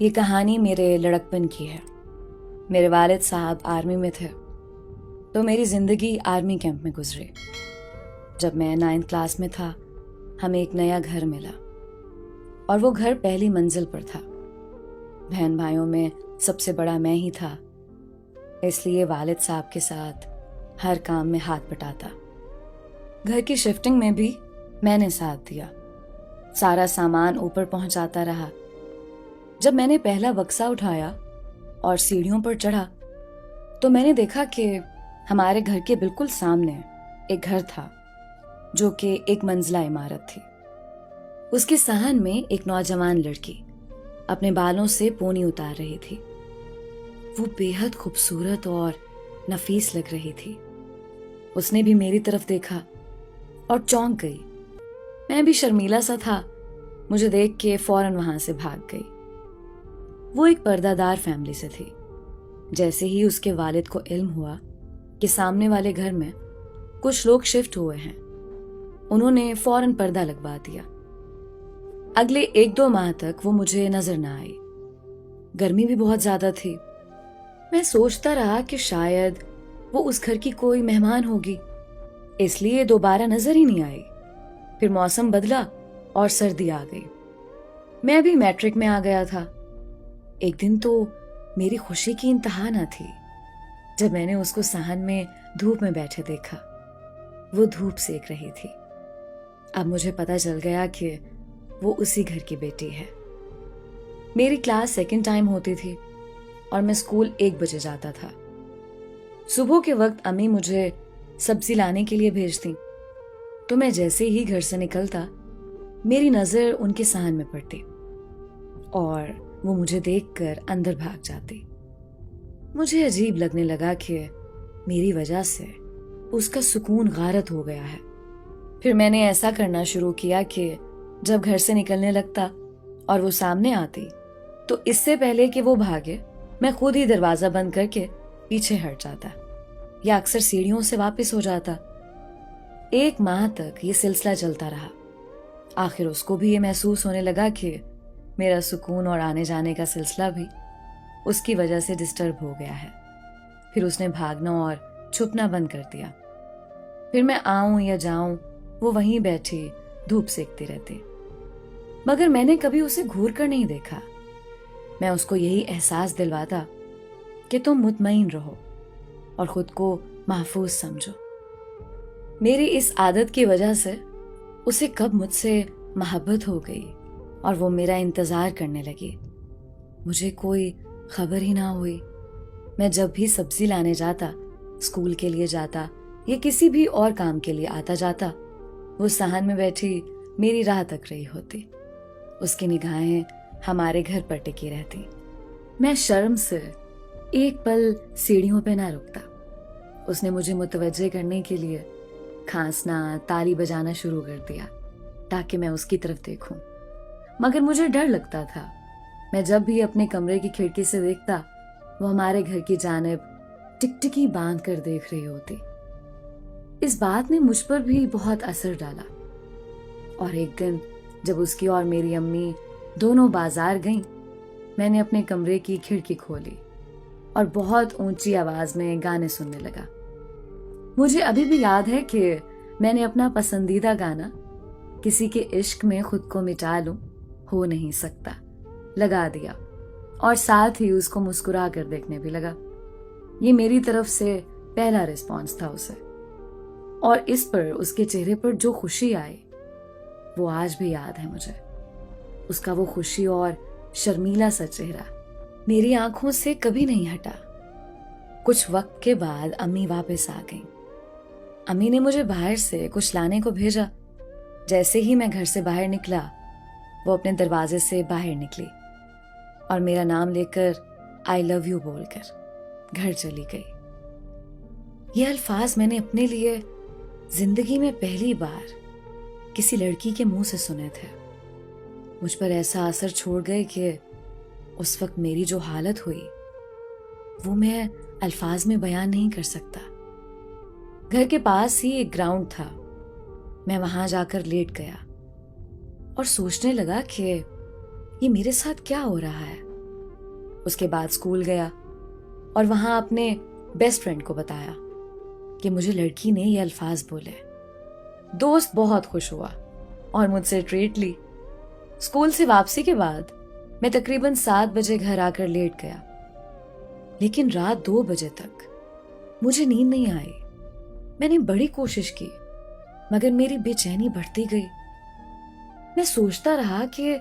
یہ کہانی میرے لڑکپن کی ہے۔ میرے والد صاحب آرمی میں تھے تو میری زندگی آرمی کیمپ میں گزری۔ جب میں 9th کلاس میں تھا ہمیں ایک نیا گھر ملا اور وہ گھر پہلی منزل پر تھا۔ بہن بھائیوں میں سب سے بڑا میں ہی تھا، اس لیے والد صاحب کے ساتھ ہر کام میں ہاتھ بٹاتا۔ گھر کی شفٹنگ میں بھی میں نے ساتھ دیا، سارا سامان اوپر پہنچاتا رہا۔ جب میں نے پہلا بکسا اٹھایا اور سیڑھیوں پر چڑھا تو میں نے دیکھا کہ ہمارے گھر کے بالکل سامنے ایک گھر تھا جو کہ ایک منزلہ عمارت تھی۔ اس کے صحن میں ایک نوجوان لڑکی اپنے بالوں سے پونی اتار رہی تھی۔ وہ بے حد خوبصورت اور نفیس لگ رہی تھی۔ اس نے بھی میری طرف دیکھا اور چونک گئی۔ میں بھی شرمیلا سا تھا، مجھے دیکھ کے فوراً وہاں سے بھاگ گئی۔ وہ ایک پردہ دار فیملی سے تھی۔ جیسے ہی اس کے والد کو علم ہوا کہ سامنے والے گھر میں کچھ لوگ شفٹ ہوئے ہیں، انہوں نے فوراً پردہ لگوا دیا۔ اگلے 1-2 ماہ تک وہ مجھے نظر نہ آئی۔ گرمی بھی بہت زیادہ تھی۔ میں سوچتا رہا کہ شاید وہ اس گھر کی کوئی مہمان ہوگی، اس لیے دوبارہ نظر ہی نہیں آئی۔ پھر موسم بدلا اور سردی آ گئی۔ میں بھی میٹرک میں آ گیا تھا۔ ایک دن تو میری خوشی کی انتہا نہ تھی جب میں نے اس کو صحن میں دھوپ میں بیٹھے دیکھا۔ وہ دھوپ سیک رہی تھی۔ اب مجھے پتا چل گیا کہ وہ اسی گھر کی بیٹی ہے۔ میری کلاس سیکنڈ ٹائم ہوتی تھی اور میں اسکول 1 بجے جاتا تھا۔ صبح کے وقت امی مجھے سبزی لانے کے لیے بھیجتی تو میں جیسے ہی گھر سے نکلتا میری نظر ان کے صحن میں پڑتی اور وہ مجھے دیکھ کر اندر بھاگ جاتی۔ مجھے عجیب لگنے لگا کہ میری وجہ سے اس کا سکون غارت ہو گیا ہے۔ پھر میں نے ایسا کرنا شروع کیا کہ جب گھر سے نکلنے لگتا اور وہ سامنے آتی تو اس سے پہلے کہ وہ بھاگے میں خود ہی دروازہ بند کر کے پیچھے ہٹ جاتا یا اکثر سیڑھیوں سے واپس ہو جاتا۔ 1 ماہ تک یہ سلسلہ چلتا رہا۔ آخر اس کو بھی یہ محسوس ہونے لگا کہ میرا سکون اور آنے جانے کا سلسلہ بھی اس کی وجہ سے ڈسٹرب ہو گیا ہے۔ پھر اس نے بھاگنا اور چھپنا بند کر دیا۔ پھر میں آؤں یا جاؤں وہ وہیں بیٹھی دھوپ سیکتی رہتی، مگر میں نے کبھی اسے گھور کر نہیں دیکھا۔ میں اس کو یہی احساس دلواتا کہ تم مطمئن رہو اور خود کو محفوظ سمجھو۔ میری اس عادت کی وجہ سے اسے کب مجھ سے محبت ہو گئی اور وہ میرا انتظار کرنے لگی۔ مجھے کوئی خبر ہی نہ ہوئی۔ میں جب بھی سبزی لانے جاتا، اسکول کے لیے جاتا یا کسی بھی اور کام کے لیے آتا جاتا، وہ صحن میں بیٹھی میری راہ تک رہی ہوتی۔ اس کی نگاہیں ہمارے گھر پر ٹکی رہتی۔ میں شرم سے ایک پل سیڑھیوں پہ نہ رکتا۔ اس نے مجھے متوجہ کرنے کے لیے کھانسنا، تالی بجانا شروع کر دیا تاکہ میں اس کی طرف دیکھوں، مگر مجھے ڈر لگتا تھا۔ میں جب بھی اپنے کمرے کی کھڑکی سے دیکھتا وہ ہمارے گھر کی جانب ٹکٹکی باندھ کر دیکھ رہی ہوتی۔ اس بات نے مجھ پر بھی بہت اثر ڈالا اور ایک دن جب اس کی اور میری امی دونوں بازار گئیں، میں نے اپنے کمرے کی کھڑکی کھولی اور بہت اونچی آواز میں گانے سننے لگا۔ مجھے ابھی بھی یاد ہے کہ میں نے اپنا پسندیدہ گانا کسی کے عشق میں خود کو مٹا لوں ہو نہیں سکتا لگا دیا اور ساتھ ہی اس کو مسکرا کر دیکھنے بھی لگا۔ یہ میری طرف سے پہلا رسپانس تھا اسے، اور اس پر اس کے چہرے پر جو خوشی آئی وہ آج بھی یاد ہے مجھے۔ اس کا وہ خوشی اور شرمیلا سا چہرہ میری آنکھوں سے کبھی نہیں ہٹا۔ کچھ وقت کے بعد امی واپس آ گئیں۔ امی نے مجھے باہر سے کچھ لانے کو بھیجا۔ جیسے ہی میں گھر سے باہر نکلا وہ اپنے دروازے سے باہر نکلی اور میرا نام لے کر آئی لو یو بول کر گھر چلی گئی۔ یہ الفاظ میں نے اپنے لیے زندگی میں پہلی بار کسی لڑکی کے منہ سے سنے تھے۔ مجھ پر ایسا اثر چھوڑ گئے کہ اس وقت میری جو حالت ہوئی وہ میں الفاظ میں بیان نہیں کر سکتا۔ گھر کے پاس ہی ایک گراؤنڈ تھا، میں وہاں جا کر لیٹ گیا اور سوچنے لگا کہ یہ میرے ساتھ کیا ہو رہا ہے۔ اس کے بعد اسکول گیا اور وہاں اپنے بیسٹ فرینڈ کو بتایا کہ مجھے لڑکی نے یہ الفاظ بولے. دوست بہت خوش ہوا اور مجھ سے ٹریٹ لی. اسکول سے واپسی کے بعد میں تقریباً 7 بجے گھر آ کر لیٹ گیا، لیکن رات 2 بجے تک مجھے نیند نہیں آئی. میں نے بڑی کوشش کی مگر میری بے چینی بڑھتی گئی. میں سوچتا رہا کہ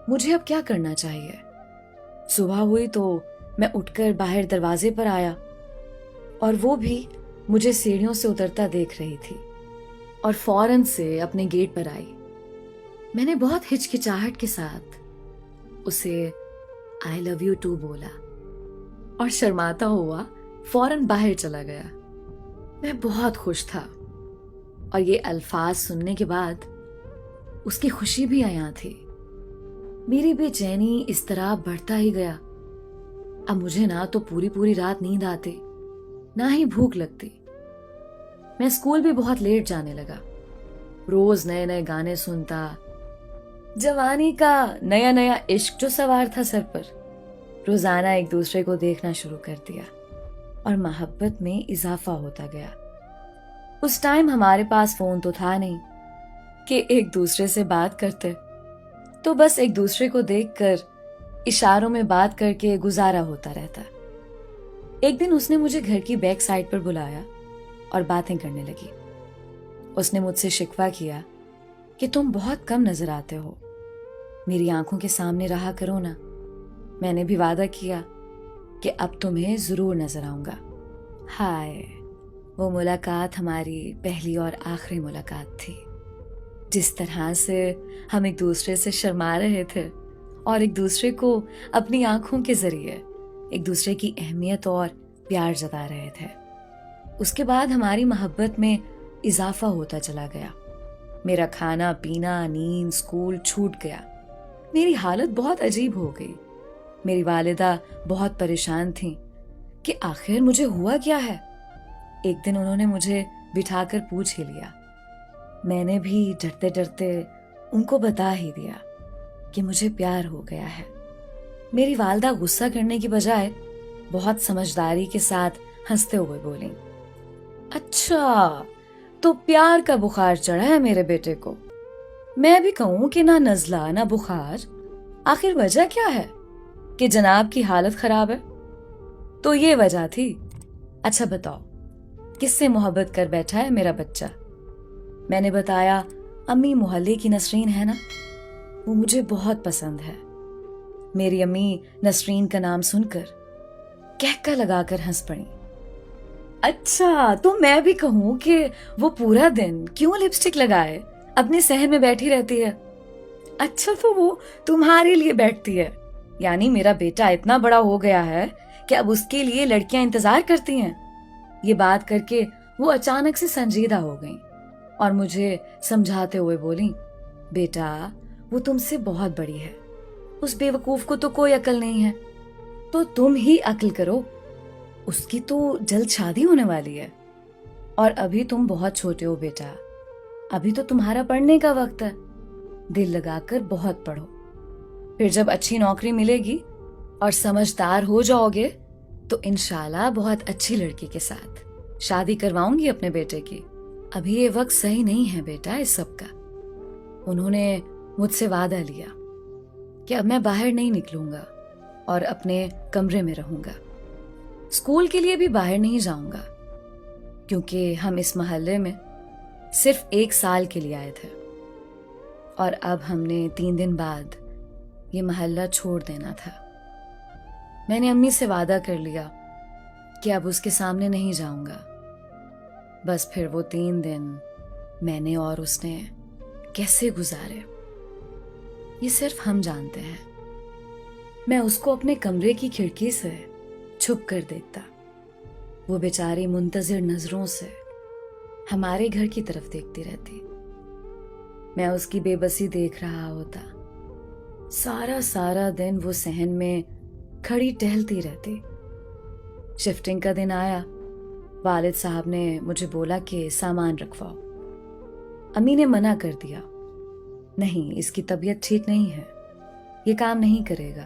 مجھے اب کیا کرنا چاہیے. صبح ہوئی تو میں اٹھ کر باہر دروازے پر آیا اور وہ بھی مجھے سیڑھیوں سے اترتا دیکھ رہی تھی اور فوراً سے اپنے گیٹ پر آئی. میں نے بہت ہچکچاہٹ کے ساتھ اسے I love you too بولا اور شرماتا ہوا فوراً باہر چلا گیا. میں بہت خوش تھا اور یہ الفاظ سننے کے بعد اس کی خوشی بھی عیاں تھی. میری بے چینی اس طرح بڑھتا ہی گیا. اب مجھے نہ تو پوری رات نیند آتی نہ ہی بھوک لگتی. میں اسکول بھی بہت لیٹ جانے لگا. روز نئے نئے گانے سنتا. جوانی کا نیا عشق جو سوار تھا سر پر، روزانہ ایک دوسرے کو دیکھنا شروع کر دیا اور محبت میں اضافہ ہوتا گیا. اس ٹائم ہمارے پاس فون تو تھا نہیں کہ ایک دوسرے سے بات کرتے، تو بس ایک دوسرے کو دیکھ کر اشاروں میں بات کر کے گزارا ہوتا رہتا. ایک دن اس نے مجھے گھر کی بیک سائڈ پر بلایا اور باتیں کرنے لگی. اس نے مجھ سے شکوہ کیا کہ تم بہت کم نظر آتے ہو، میری آنکھوں کے سامنے رہا کرو نا. میں نے بھی وعدہ کیا کہ اب تمہیں ضرور نظر آؤں گا. ہائے، وہ ملاقات ہماری پہلی اور آخری ملاقات تھی. جس طرح سے ہم ایک دوسرے سے شرما رہے تھے اور ایک دوسرے کو اپنی آنکھوں کے ذریعے ایک دوسرے کی اہمیت اور پیار جتا رہے تھے. اس کے بعد ہماری محبت میں اضافہ ہوتا چلا گیا. میرا کھانا پینا، نیند، اسکول چھوٹ گیا. میری حالت بہت عجیب ہو گئی. میری والدہ بہت پریشان تھیں کہ آخر مجھے ہوا کیا ہے. ایک دن انہوں نے مجھے بٹھا کر پوچھ ہی لیا. میں نے بھی ڈرتے ڈرتے ان کو بتا ہی دیا کہ مجھے پیار ہو گیا ہے. میری والدہ غصہ کرنے کی بجائے بہت سمجھداری کے ساتھ ہنستے ہوئے بولیں، اچھا تو پیار کا بخار چڑھا ہے میرے بیٹے کو. میں بھی کہوں کہ نہ نزلہ نہ بخار، آخر وجہ کیا ہے کہ جناب کی حالت خراب ہے؟ تو یہ وجہ تھی. اچھا بتاؤ کس سے محبت کر بیٹھا ہے میرا بچہ؟ میں نے بتایا، امی محلے کی نسرین ہے نا، وہ مجھے بہت پسند ہے. میری امی نسرین کا نام سن کر کہکا لگا کر ہنس پڑی. اچھا تو میں بھی کہوں کہ وہ پورا دن کیوں لپسٹک لگائے اپنے صحن میں بیٹھی رہتی ہے؟ اچھا تو وہ تمہارے لیے بیٹھتی ہے، یعنی میرا بیٹا اتنا بڑا ہو گیا ہے کہ اب اس کے لیے لڑکیاں انتظار کرتی ہیں. یہ بات کر کے وہ اچانک سے سنجیدہ ہو گئیں اور مجھے سمجھاتے ہوئے بولیں، بیٹا وہ تم سے بہت بڑی ہے، اس بے وقوف کو تو کوئی عقل نہیں ہے، تو تم ہی عقل کرو. اس کی تو جلد شادی ہونے والی ہے اور ابھی تم بہت چھوٹے ہو بیٹا، ابھی تو تمہارا پڑھنے کا وقت ہے. دل لگا کر بہت پڑھو، پھر جب اچھی نوکری ملے گی اور سمجھدار ہو جاؤ گے تو انشاءاللہ بہت اچھی لڑکی کے ساتھ شادی کرواؤں گی اپنے بیٹے کی. ابھی یہ وقت صحیح نہیں ہے بیٹا اس سب کا. انہوں نے مجھ سے وعدہ لیا کہ اب میں باہر نہیں نکلوں گا اور اپنے کمرے میں رہوں گا. اسکول کے لیے بھی باہر نہیں جاؤں گا کیونکہ ہم اس محلے میں صرف 1 سال کے لیے آئے تھے اور اب ہم نے 3 دن بعد یہ محلہ چھوڑ دینا تھا. میں نے امی سے وعدہ کر لیا کہ اب اس کے سامنے نہیں جاؤں گا. بس پھر وہ 3 دن میں نے اور اس نے کیسے گزارے یہ صرف ہم جانتے ہیں. میں اس کو اپنے کمرے کی کھڑکی سے چھپ کر دیکھتا. وہ بیچاری منتظر نظروں سے ہمارے گھر کی طرف دیکھتی رہتی. میں اس کی بے بسی دیکھ رہا ہوتا. سارا دن وہ صحن میں کھڑی ٹہلتی رہتی. شفٹنگ کا دن آیا. والد صاحب نے مجھے بولا کہ سامان رکھواؤ. امی نے منع کر دیا، نہیں اس کی طبیعت ٹھیک نہیں ہے، یہ کام نہیں کرے گا.